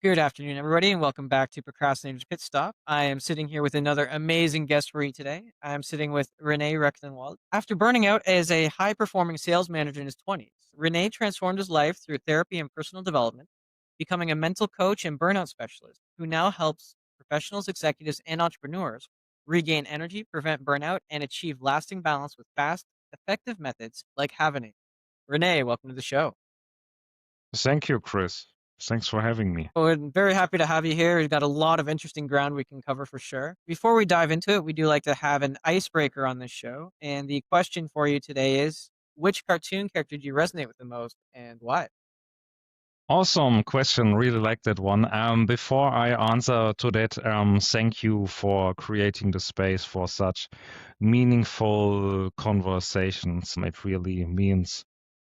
Good afternoon, everybody, and welcome back to Procrastinator's Pit Stop. I am sitting here with another amazing guest for you today. I'm sitting with Renee Rechtenwald. After burning out as a high performing sales manager in his 20s, Renee transformed his life through therapy and personal development, becoming a mental coach and burnout specialist who now helps professionals, executives, and entrepreneurs regain energy, prevent burnout, and achieve lasting balance with fast, effective methods like Havening. Renee, welcome to the show. Thank you, Chris. Thanks for having me. Well, we're very happy to have you here. We've got a lot of interesting ground we can cover for sure. Before we dive into it, we do like to have an icebreaker on this show. And the question for you today is which cartoon character do you resonate with the most and why? Awesome question. Really like that one. Before I answer to that, thank you for creating the space for such meaningful conversations. It really means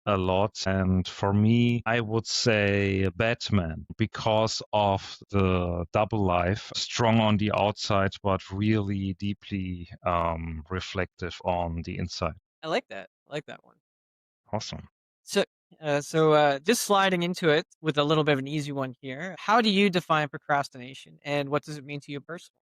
a lot. And for me, I would say Batman because of the double life, strong on the outside, but really deeply reflective on the inside. I like that. I like that one. Awesome. So, so just sliding into it with a little bit of an easy one here. How do you define procrastination and what does it mean to you personally?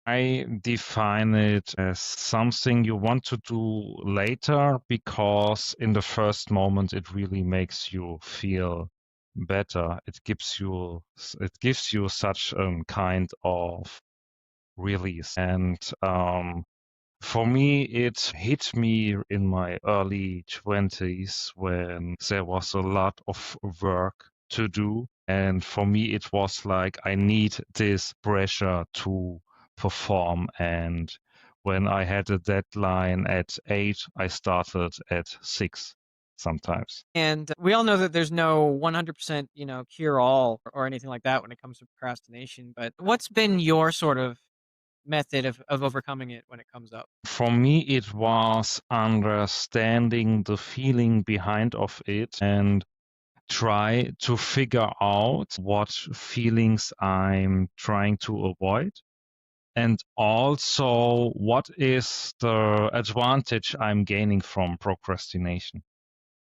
I define it as something you want to do later because in the first moment it really makes you feel better. It gives you such a kind of release. And for me, it hit me in my early 20s when there was a lot of work to do. And for me, it was like I need this pressure to perform. And when I had a deadline at 8, I started at 6 sometimes. And we all know that there's no 100%, cure all or anything like that when it comes to procrastination. But what's been your sort of method of overcoming it when it comes up? For me, it was understanding the feeling behind of it and try to figure out what feelings I'm trying to avoid and also what is the advantage I'm gaining from procrastination,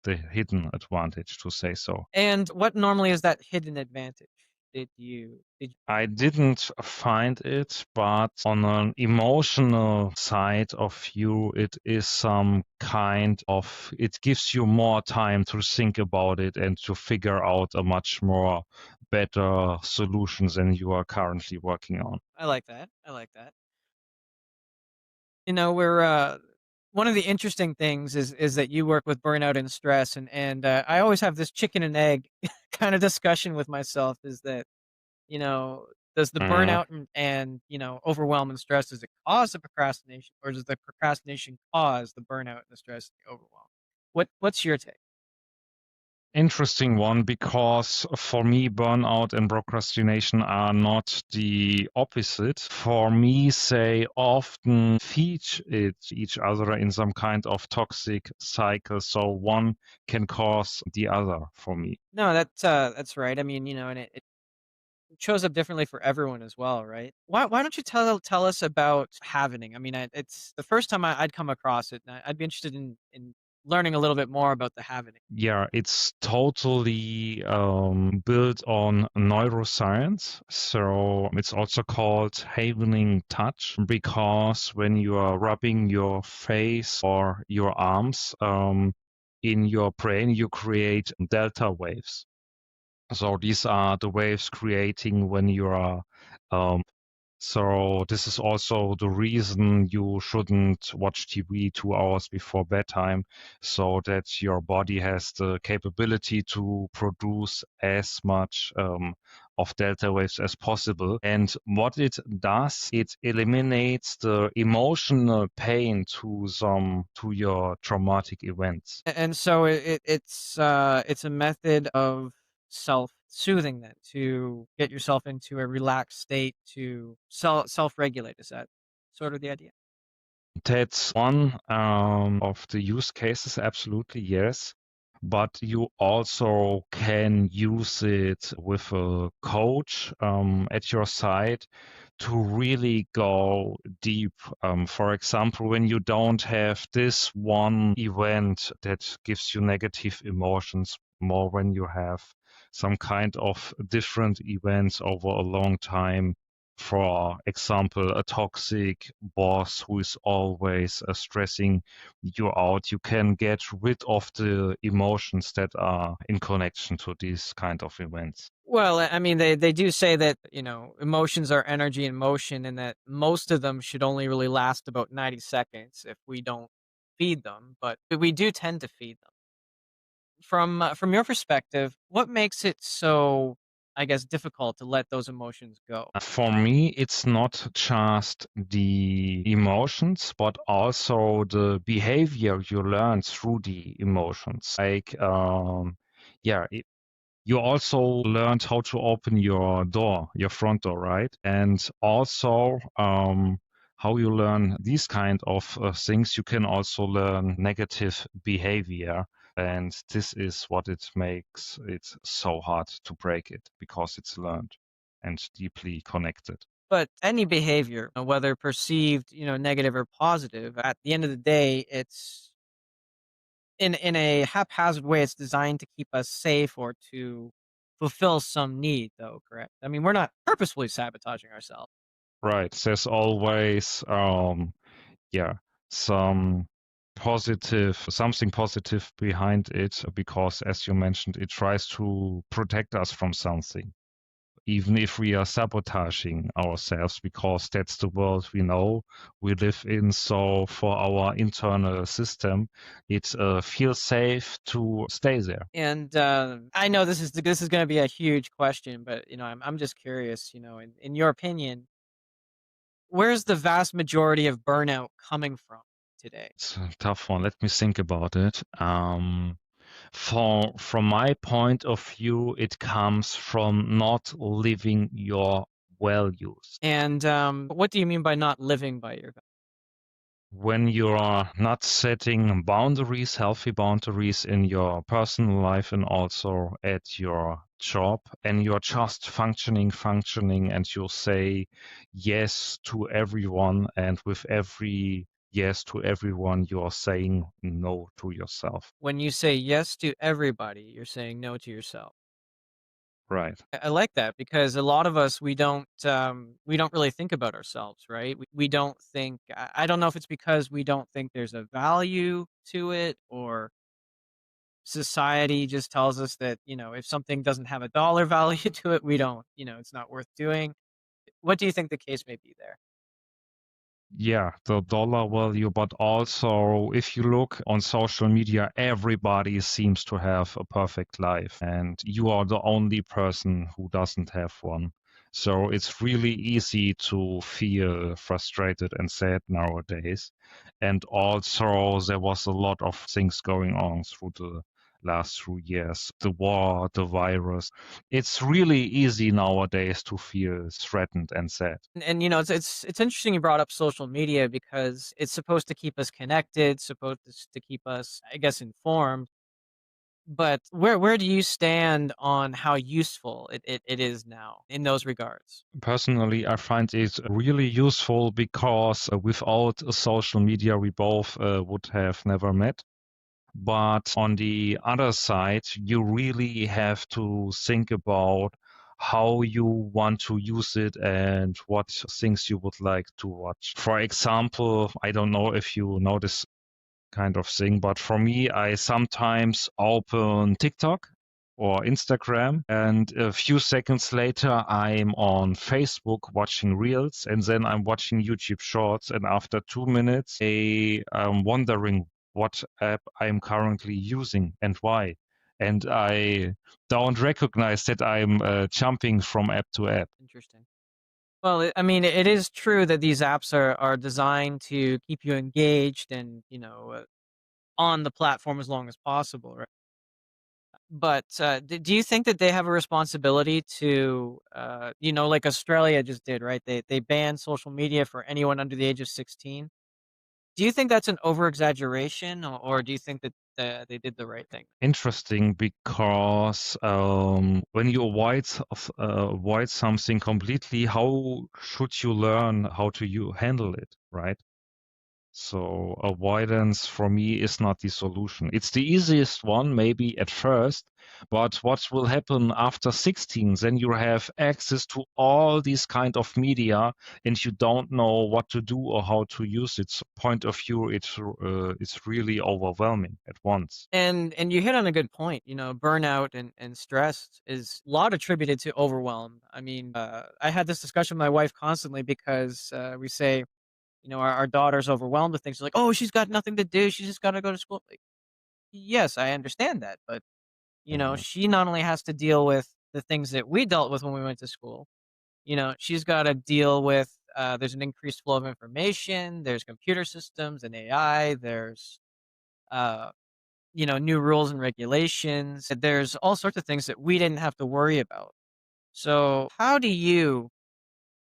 the hidden advantage to say so. And what normally is that hidden advantage? Did you I didn't find it, but on an emotional side of you, it is some kind of, it gives you more time to think about it and to figure out a much more better solutions than you are currently working on. I like that. I like that. We're one of the interesting things is that you work with burnout and stress and I always have this chicken and egg kind of discussion with myself is that, you know, does the Mhm. burnout and overwhelm and stress, does it cause the procrastination or does the procrastination cause the burnout and the stress and the overwhelm? What's your take? Interesting one because for me, burnout and procrastination are not the opposite. For me, they often feed each other in some kind of toxic cycle. So one can cause the other for me. No, that's right. I mean, and it shows up differently for everyone as well, right? Why don't you tell us about Havening? I mean, it's the first time I'd come across it, and I'd be interested in learning a little bit more about the Havening. Yeah, it's totally built on neuroscience. So it's also called havening touch because when you are rubbing your face or your arms in your brain, you create delta waves. So these are the waves creating when you are um, so this is also the reason you shouldn't watch TV 2 hours before bedtime, so that your body has the capability to produce as much of delta waves as possible. And what it does, it eliminates the emotional pain to your traumatic events. And so it's a method of self-soothing then to get yourself into a relaxed state to self-regulate. Is that sort of the idea? That's one of the use cases, absolutely, yes. But you also can use it with a coach at your side to really go deep. For example, when you don't have this one event that gives you negative emotions, more when you have some kind of different events over a long time. For example, a toxic boss who is always stressing you out. You can get rid of the emotions that are in connection to these kind of events. Well, I mean, they do say that, emotions are energy in motion and that most of them should only really last about 90 seconds if we don't feed them, but we do tend to feed them. From your perspective, what makes it so, I guess, difficult to let those emotions go? For me, it's not just the emotions, but also the behavior you learn through the emotions. Like, yeah, you also learned how to open your door, your front door, right? And also, how you learn these kind of things, you can also learn negative behavior. And this is what it makes it so hard to break it because it's learned and deeply connected. But any behavior, whether perceived, negative or positive, at the end of the day, it's in a haphazard way, it's designed to keep us safe or to fulfill some need, though, correct? I mean, we're not purposefully sabotaging ourselves. Right. There's always, yeah, some something positive behind it because, as you mentioned, it tries to protect us from something, even if we are sabotaging ourselves, because that's the world we know we live in. So for our internal system, it feels safe to stay there. And I know this is going to be a huge question, but I'm just curious. In your opinion, where's the vast majority of burnout coming from today? It's a tough one. Let me think about it. From my point of view, it comes from not living your values. And what do you mean by not living by your? When you are not setting boundaries, healthy boundaries in your personal life and also at your job, and you're just functioning, and you say yes to everyone, and with every yes to everyone, you're saying no to yourself. When you say yes to everybody, you're saying no to yourself. Right. I like that because a lot of us we don't really think about ourselves, right? We don't think. I don't know if it's because we don't think there's a value to it, or society just tells us that if something doesn't have a dollar value to it, we don't. It's not worth doing. What do you think the case may be there? Yeah, the dollar value, but also if you look on social media, everybody seems to have a perfect life, and you are the only person who doesn't have one. So it's really easy to feel frustrated and sad nowadays. And also, there was a lot of things going on through the last 2 years, the war, the virus. It's really easy nowadays to feel threatened and sad. And it's interesting you brought up social media because it's supposed to keep us connected, supposed to keep us, I guess, informed. But where do you stand on how useful it is now in those regards? Personally, I find it really useful because without social media, we both would have never met. But on the other side, you really have to think about how you want to use it and what things you would like to watch. For example, I don't know if you know this kind of thing. But for me, I sometimes open TikTok or Instagram, and a few seconds later, I'm on Facebook watching Reels, and then I'm watching YouTube Shorts. And after 2 minutes, I'm wondering what app I'm currently using and why. And I don't recognize that I'm jumping from app to app. Interesting. Well, I mean, it is true that these apps are designed to keep you engaged and on the platform as long as possible, right? But do you think that they have a responsibility to, like Australia just did, right? They banned social media for anyone under the age of 16. Do you think that's an over exaggeration, or do you think that they did the right thing? Interesting because when you avoid something completely, how should you learn how to handle it, right? So avoidance for me is not the solution. It's the easiest one, maybe at first, but what will happen after 16? Then you have access to all these kind of media, and you don't know what to do or how to use its point of view. It's really overwhelming at once. And you hit on a good point. Burnout and stress is a lot attributed to overwhelm. I mean, I had this discussion with my wife constantly because we say, our daughter's overwhelmed with things. She's like, "Oh, she's got nothing to do. She's just got to go to school." Like, yes, I understand that, but Yeah. she not only has to deal with the things that we dealt with when we went to school. She's got to deal with. There's an increased flow of information. There's computer systems and AI. There's uh, new rules and regulations. There's all sorts of things that we didn't have to worry about. So, how do you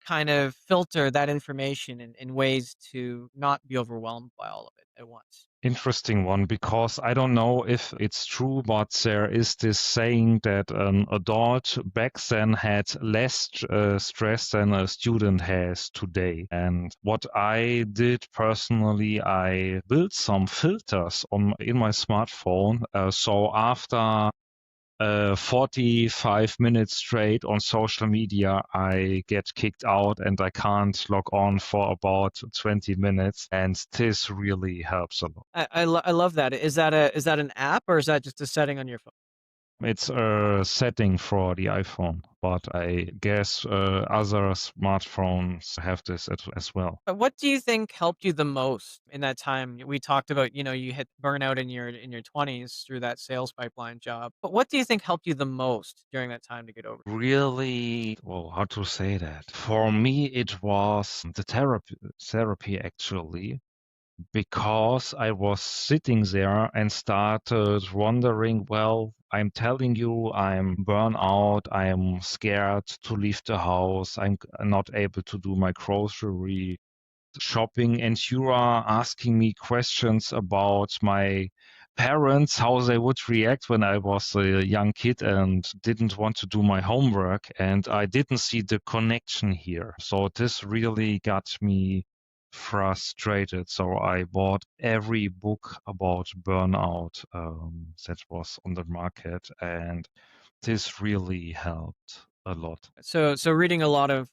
kind of filter that information in ways to not be overwhelmed by all of it at once? Interesting one, because I don't know if it's true, but there is this saying that an adult back then had less stress than a student has today. And what I did personally, I built some filters on in my smartphone. So after 45 minutes straight on social media, I get kicked out and I can't log on for about 20 minutes. And this really helps a lot. I love that. Is that an app or is that just a setting on your phone? It's a setting for the iPhone, but I guess other smartphones have this as well. What do you think helped you the most in that time? We talked about, you hit burnout in your 20s through that sales pipeline job. But what do you think helped you the most during that time to get over? Really, well, how to say that? For me, it was the therapy actually, because I was sitting there and started wondering, well, I'm telling you, I'm burnout, I'm scared to leave the house, I'm not able to do my grocery shopping, and you are asking me questions about my parents, how they would react when I was a young kid and didn't want to do my homework, and I didn't see the connection here. So this really got me frustrated. So I bought every book about burnout that was on the market, and this really helped a lot. So reading a lot of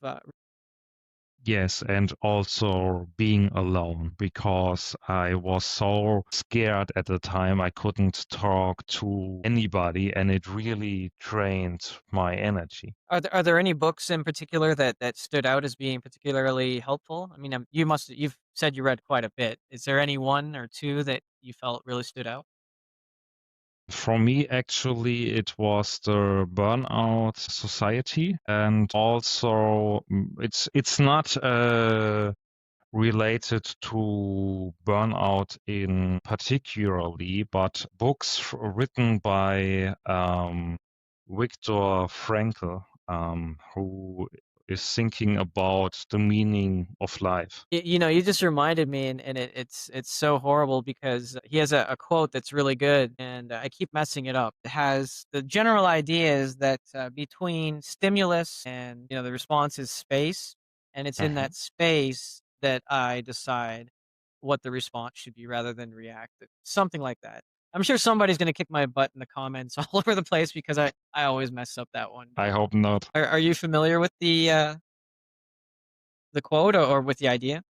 Yes, and also being alone, because I was so scared at the time I couldn't talk to anybody, and it really drained my energy. are there any books in particular that stood out as being particularly helpful? I mean, you've said you read quite a bit. Is there any one or two that you felt really stood out? For me, actually, it was the Burnout Society, and also it's not related to burnout in particularly, but books written by Viktor Frankl, who is thinking about the meaning of life. You just reminded me, and it's so horrible because he has a quote that's really good, and I keep messing it up. It has the general idea is that between stimulus and the response is space, and it's in Mhm. that space that I decide what the response should be rather than react. Something like that. I'm sure somebody's gonna kick my butt in the comments all over the place because I always mess up that one. I But hope not. are you familiar with the quote or with the idea?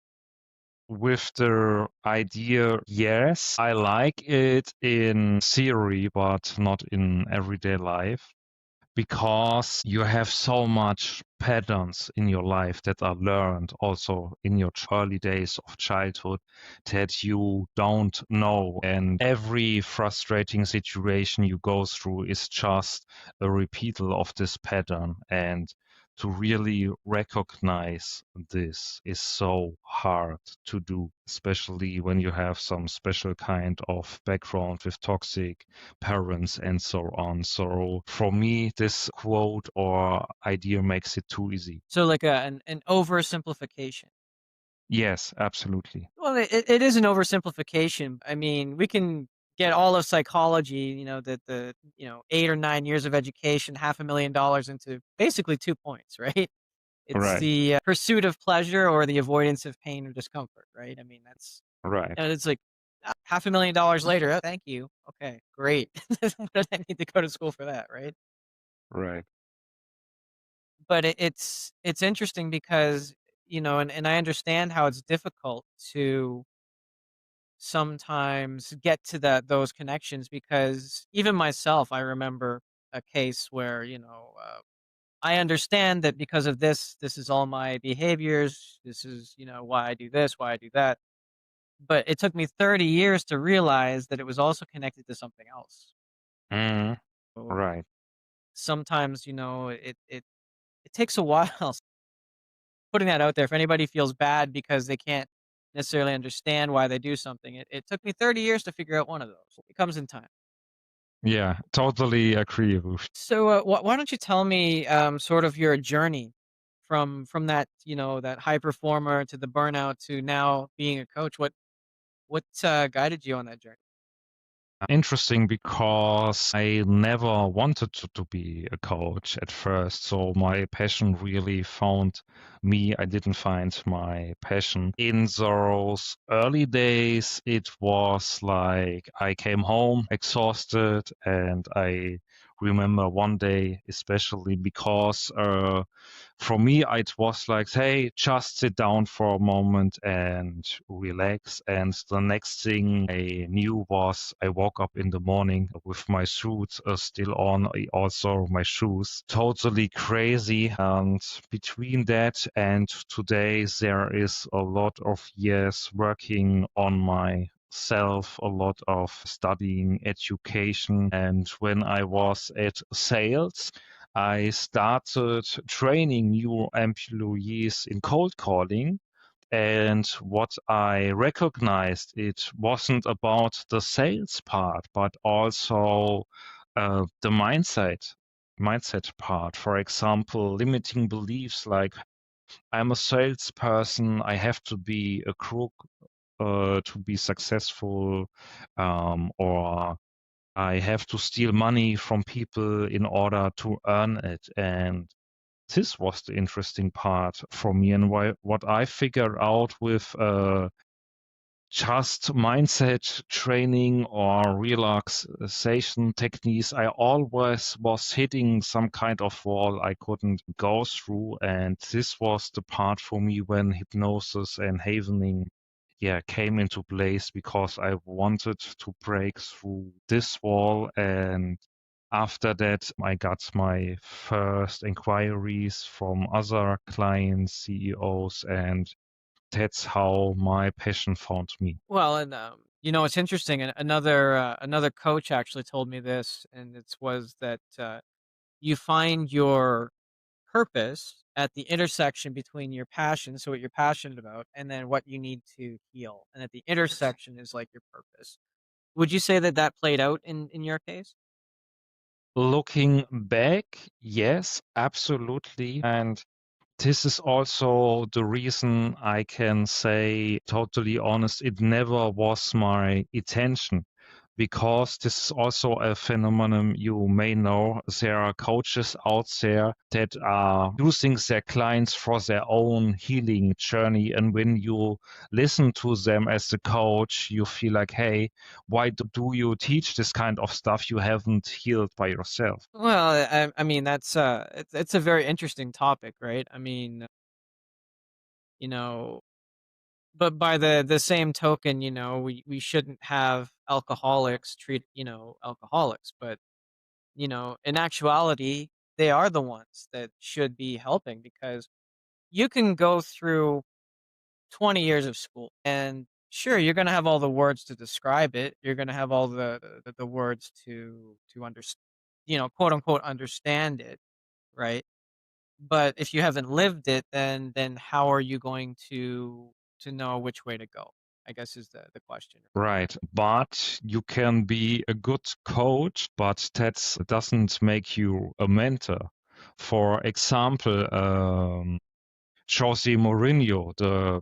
With the idea, yes, I like it in theory, but not in everyday life, because you have so much patterns in your life that are learned also in your early days of childhood that you don't know. And every frustrating situation you go through is just a repeatal of this pattern. And to really recognize this is so hard to do, especially when you have some special kind of background with toxic parents and so on. So for me, this quote or idea makes it too easy. So like an oversimplification. Yes, absolutely. Well, it is an oversimplification. I mean, we can get all of psychology, the 8 or 9 years of education, $500,000 into basically 2 points, right? It's Right. the pursuit of pleasure or the avoidance of pain or discomfort, right? I mean, Right. And it's like, half a million dollars later, "Oh, thank you. Okay, great." What did I need to go to school for that, right? Right. But it's interesting because, and I understand how it's difficult to sometimes get to those connections because even myself, I remember a case where, I understand that because of this is all my behaviors, this is, why I do this, why I do that. But it took me 30 years to realize that it was also connected to something else. Mm, So right. sometimes, it takes a while putting that out there. If anybody feels bad because they can't necessarily understand why they do something, it took me 30 years to figure out one of those. It comes in time. Yeah, totally agree with. So, why don't you tell me, sort of your journey from that, that high performer to the burnout to now being a coach? What guided you on that journey? Interesting because I never wanted to be a coach at first. So my passion really found me. I didn't find my passion. In those early days, it was like I came home exhausted, and I remember one day, especially because for me, it was like, hey, just sit down for a moment and relax. And the next thing I knew was I woke up in the morning with my suit still on, also my shoes. Totally crazy. And between that and today, there is a lot of years working on myself, a lot of studying, education. And when I was at sales, I started training new employees in cold calling. And what I recognized, it wasn't about the sales part, but also the mindset part. For example, limiting beliefs like I'm a salesperson, I have to be a crook to be successful, or I have to steal money from people in order to earn it. And this was the interesting part for me. And what I figured out with just mindset training or relaxation techniques, I always was hitting some kind of wall I couldn't go through. And this was the part for me when hypnosis and havening, yeah, came into place because I wanted to break through this wall. And after that, I got my first inquiries from other clients, CEOs, and that's how my passion found me. Well, and it's interesting. And another coach actually told me this, and it was that you find your purpose at the intersection between your passion, so what you're passionate about, and then what you need to heal. And at the intersection is like your purpose. Would you say that that played out in your case? Looking back, yes, absolutely. And this is also the reason I can say, totally honest, it never was my intention. Because this is also a phenomenon you may know. There are coaches out there that are using their clients for their own healing journey. And when you listen to them as a coach, you feel like, hey, why do you teach this kind of stuff you haven't healed by yourself? Well, I mean that's it's a very interesting topic, right? I mean, you know, but by the same token, we shouldn't have alcoholics treat, alcoholics, but in actuality, they are the ones that should be helping because you can go through 20 years of school and sure, you're going to have all the words to describe it. You're going to have all the words to understand, quote unquote understand it, right? But if you haven't lived it, then how are you going to know which way to go? I guess is the question. Right. But you can be a good coach, but that doesn't make you a mentor. For example, Jose Mourinho, the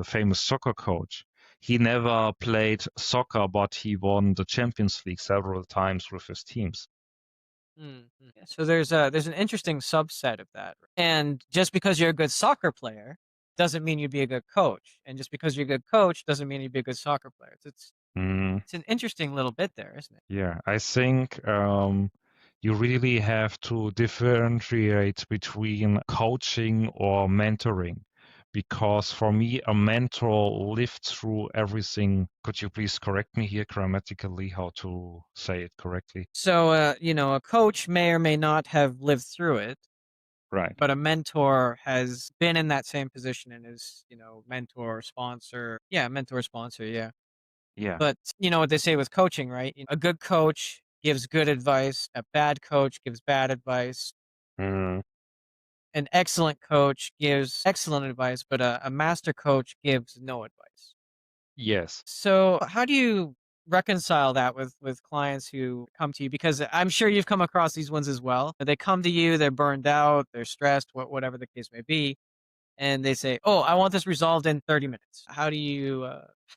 famous soccer coach, he never played soccer, but he won the Champions League several times with his teams. Yeah, so there's an interesting subset of that. And just because you're a good soccer player doesn't mean you'd be a good coach, and just because you're a good coach doesn't mean you'd be a good soccer player. Mm, It's an interesting little bit there, isn't it? yeah, I think you really have to differentiate between coaching or mentoring. Because for me, a mentor lived through everything. Could you please correct me here grammatically how to say it correctly? So, a coach may or may not have lived through it, Right. but a mentor has been in that same position and is, mentor, sponsor. Yeah, mentor, sponsor. Yeah. Yeah. But you know what they say with coaching, right? A good coach gives good advice, a bad coach gives bad advice, Mm, an excellent coach gives excellent advice, but a master coach gives no advice. yes. So, how do you reconcile that with clients who come to you? Because I'm sure you've come across these ones as well. They come to you, they're burned out, they're stressed, whatever the case may be, and they say, "Oh, I want this resolved in 30 minutes." How do you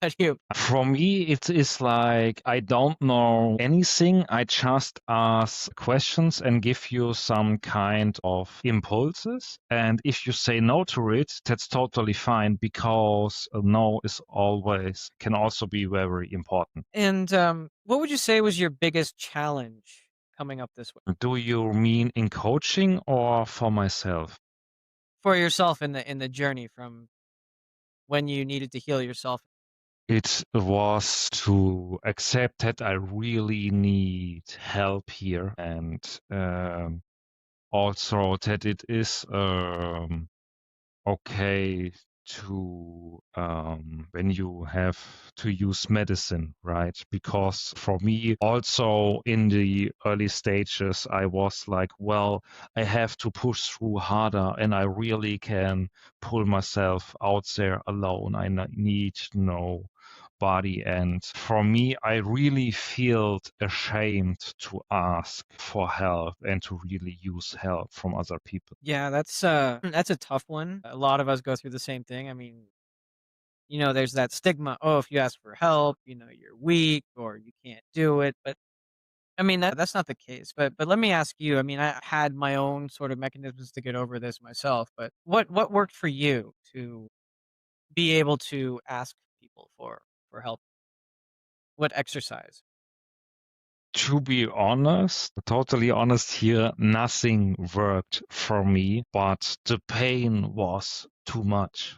how do you For me, it is like I don't know anything. I just ask questions and give you some kind of impulses. And if you say no to it, that's totally fine because a no is always can also be very important. And what would you say was your biggest challenge coming up this way Do you mean in coaching or for myself? for yourself in the journey from when you needed to heal yourself? It was to accept that I really need help here and also that it is okay to when you have to use medicine, right? Because for me, also in the early stages, I was like, well, I have to push through harder and I really can pull myself out there alone. Need no body. And for me, I really felt ashamed to ask for help and to really use help from other people. Yeah, that's a tough one. A lot of us go through the same thing. I mean, there's that stigma, oh, if you ask for help, you're weak or you can't do it. But I mean, that's not the case. But let me ask you, I mean, I had my own sort of mechanisms to get over this myself, but what worked for you to be able to ask people for help? What exercise? To be honest, totally honest here, nothing worked for me, but the pain was too much.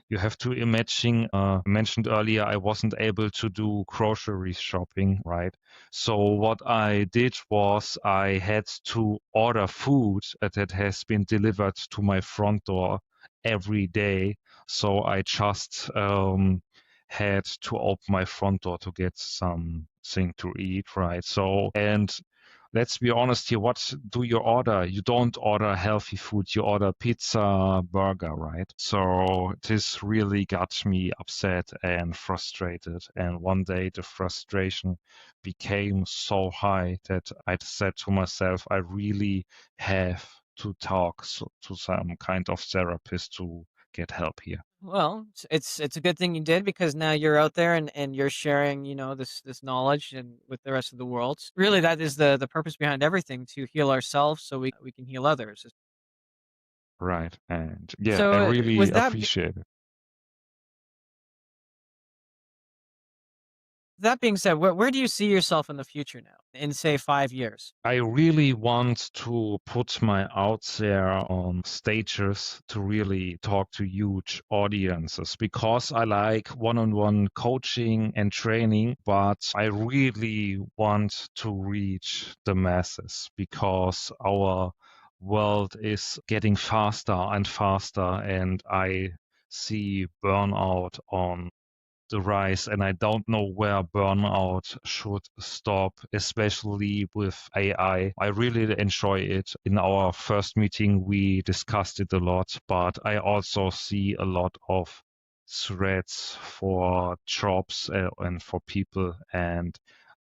You have to imagine, mentioned earlier, I wasn't able to do grocery shopping, right? So what I did was I had to order food that has been delivered to my front door every day. So I just had to open my front door to get something to eat, right? So, and let's be honest here, what do you order? You don't order healthy food, you order pizza, burger, right? So this really got me upset and frustrated. And one day the frustration became so high that I said to myself, I really have to talk to some kind of therapist to get help here. Well, it's a good thing you did because now you're out there and you're sharing, this knowledge and with the rest of the world. Really, that is the purpose behind everything, to heal ourselves so we can heal others. Right. And yeah, I So, really appreciate it. that being said, where do you see yourself in the future now? In say 5 years? I really want to put my out there on stages to really talk to huge audiences because I like one-on-one coaching and training, but I really want to reach the masses because our world is getting faster and faster, and I see burnout on the rise, and I don't know where burnout should stop, especially with AI. I really enjoy it. In our first meeting, we discussed it a lot, but I also see a lot of threats for jobs and for people. And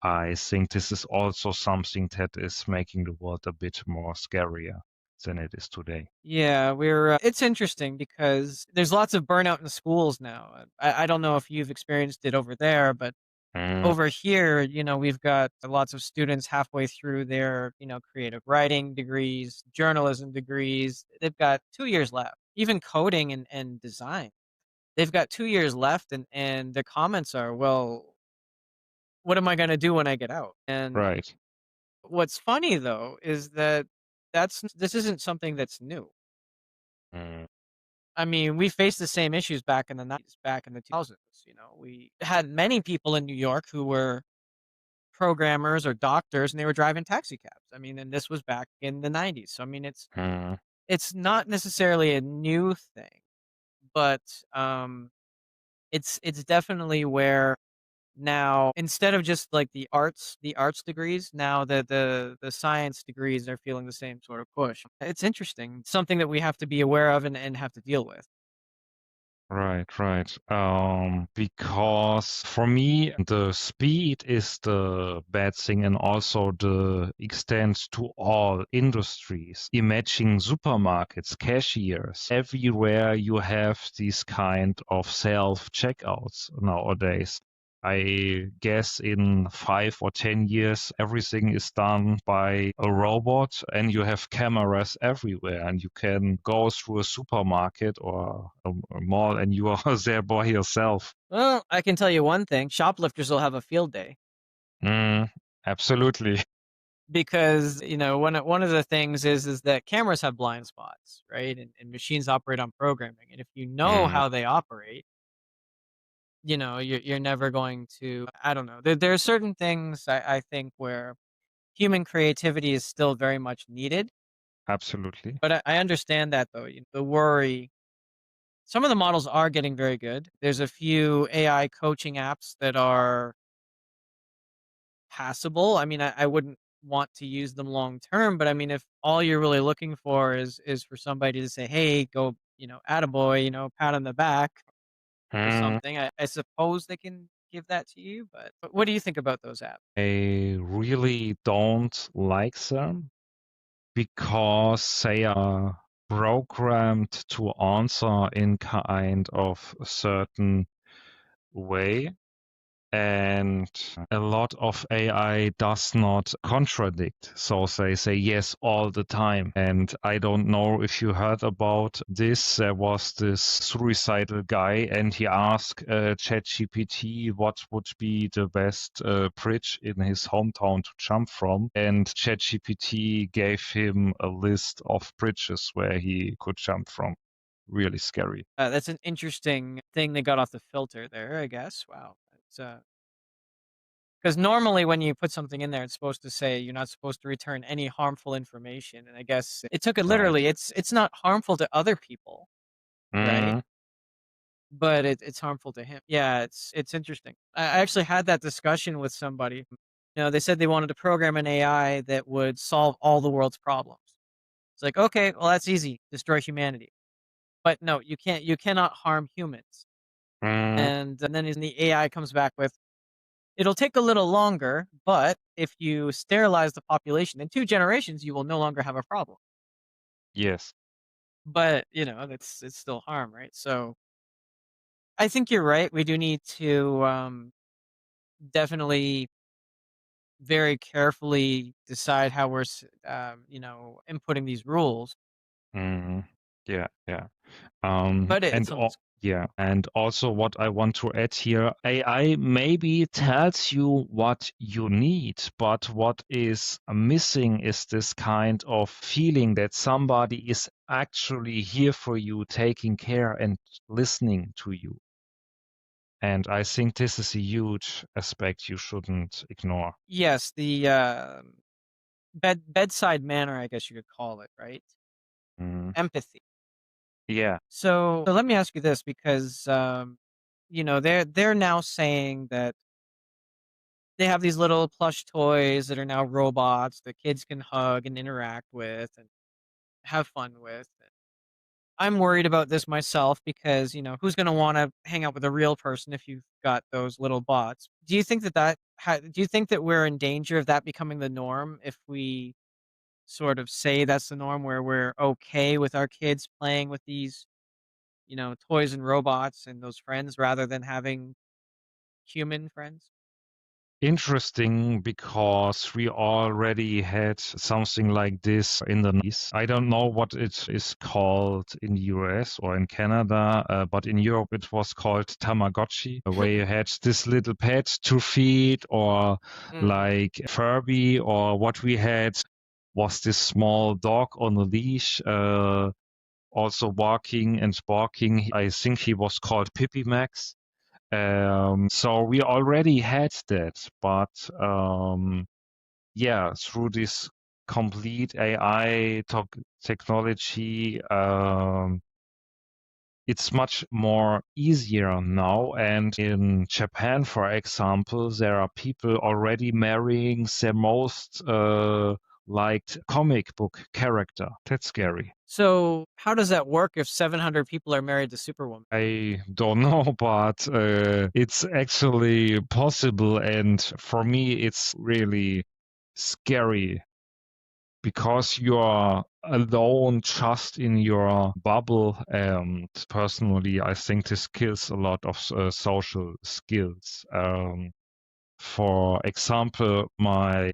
I think this is also something that is making the world a bit more scarier than it is today. Yeah, it's interesting because there's lots of burnout in schools now. I don't know if you've experienced it over there, but Mm, over here, we've got lots of students halfway through their, creative writing degrees, journalism degrees. They've got 2 years left. even coding and design. They've got 2 years left and the comments are, "Well, what am I gonna do when I get out?" And Right. what's funny though is that this isn't something that's new. Mm, I mean, we faced the same issues back in the 90s, back in the 2000s, you know? We had many people in New York who were programmers or doctors, and they were driving taxi cabs. I mean, and this was back in the 90s. So, I mean, mm, it's not necessarily a new thing, but, it's definitely where now instead of just, like, the arts degrees, now the science degrees are feeling the same sort of push. It's interesting, something that we have to be aware of and have to deal with. right, right. Because for me, the speed is the bad thing, and also the extent to all industries. Imagine supermarkets, cashiers. Everywhere you have these kind of self-checkouts nowadays. I guess in 5 or 10 years, everything is done by a robot, and you have cameras everywhere, and you can go through a supermarket or a mall, and you are there by yourself. Well, I can tell you one thing, shoplifters will have a field day Mm, absolutely. because, one of the things is that cameras have blind spots, right? And machines operate on programming. And if you know Mm, how they operate, you're never going to, I don't know. There are certain things I think where human creativity is still very much needed. absolutely. But I understand that though. The worry, some of the models are getting very good. There's a few AI coaching apps that are passable. I mean, I wouldn't want to use them long term, but I mean, if all you're really looking for is for somebody to say, "Hey, go, attaboy," pat on the back or Mm, something, I suppose they can give that to you. But what do you think about those apps? I really don't like them because they are programmed to answer in kind of a certain way. And a lot of AI does not contradict. So they say yes all the time. And I don't know if you heard about this. There was this suicidal guy, and he asked ChatGPT what would be the best bridge in his hometown to jump from. And ChatGPT gave him a list of bridges where he could jump from. Really scary. That's an interesting thing they got off the filter there, I guess. Wow. It's because normally when you put something in there, it's supposed to say you're not supposed to return any harmful information. And I guess it took it Right. literally. It's not harmful to other people, right? Mm, But it's harmful to him. Yeah, it's interesting. I actually had that discussion with somebody. They said they wanted to program an AI that would solve all the world's problems. It's like, okay, well that's easy. Destroy humanity. But no, you can't. You cannot harm humans. mm, And then the AI comes back with, it'll take a little longer, but if you sterilize the population in 2 generations, you will no longer have a problem. yes. But, that's it's still harm, right? So, I think you're right. We do need to, definitely very carefully decide how we're inputting these rules, Mhm. Yeah, yeah. but it's And something. yeah, and also what I want to add here, AI maybe tells you what you need, but what is missing is this kind of feeling that somebody is actually here for you, taking care and listening to you. And I think this is a huge aspect you shouldn't ignore. Yes, the, bedside manner, I guess you could call it, right? Mm. Empathy. Yeah. So let me ask you this because, they're now saying that they have these little plush toys that are now robots that kids can hug and interact with and have fun with. I'm worried about this myself because, who's going to want to hang out with a real person if you've got those little bots? Do you think do you think that we're in danger of that becoming the norm if we sort of say that's the norm where we're okay with our kids playing with these, toys and robots and those friends rather than having human friends? interesting because we already had something like this in the 90s. I don't know what it is called in the US or in Canada, but in Europe it was called Tamagotchi, where you had this little pet to feed, or Mhm. like Furby, or what we had was this small dog on a leash, also walking and barking. I think he was called Pippi Max. So we already had that, but yeah, through this complete AI technology, it's much more easier now. And in Japan, for example, there are people already marrying their most liked comic book character. That's scary. So, how does that work if 700 people are married to Superwoman? I don't know, but it's actually possible. And for me, it's really scary because you are alone just in your bubble. And personally, I think this kills a lot of social skills. For example, my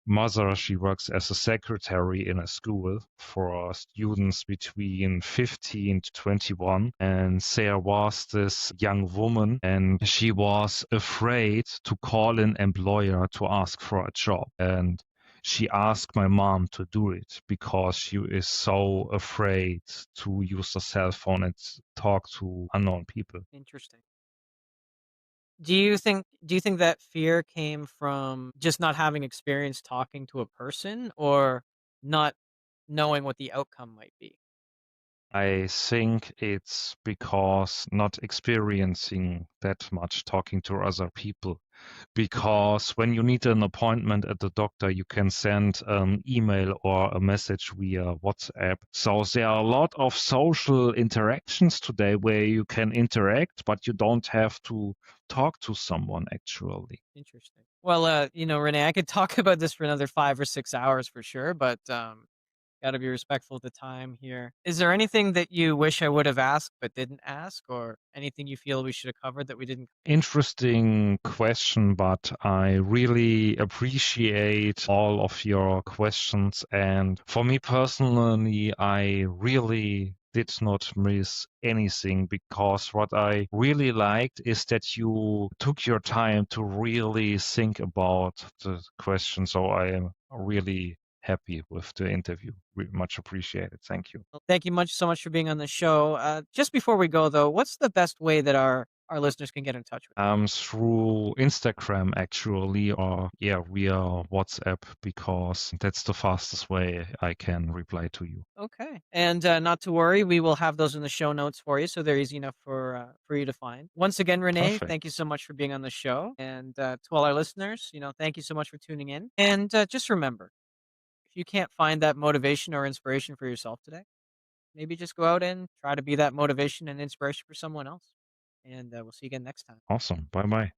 mother, she works as a secretary in a school for students between 15 to 21. And there was this young woman, and she was afraid to call an employer to ask for a job. And she asked my mom to do it because she is so afraid to use the cell phone and talk to unknown people. Interesting. Do you think that fear came from just not having experience talking to a person or not knowing what the outcome might be? I think it's because not experiencing that much talking to other people. Because when you need an appointment at the doctor, you can send an email or a message via WhatsApp. So there are a lot of social interactions today where you can interact, but you don't have to talk to someone actually. Interesting. Well, Renee, I could talk about this for another 5 or 6 hours for sure, but gotta be respectful of the time here. Is there anything that you wish I would have asked but didn't ask, or anything you feel we should have covered that we didn't? Interesting question, but I really appreciate all of your questions. And for me personally, I really did not miss anything because what I really liked is that you took your time to really think about the question. So I am really happy with the interview. Much appreciated. Thank you. Well, thank you so much for being on the show. Just before we go, though, what's the best way that our listeners can get in touch with Through Instagram actually, or yeah, via WhatsApp, because that's the fastest way I can reply to you. you? Okay, and not to worry, we will have those in the show notes for you, so they're easy enough for you to find. Once again, Renee, thank you Perfect. so much for being on the show, and to all our listeners, thank you so much for tuning in. And just remember, if you can't find that motivation or inspiration for yourself today, maybe just go out and try to be that motivation and inspiration for someone else. And we'll see you again next time. Awesome. Bye bye.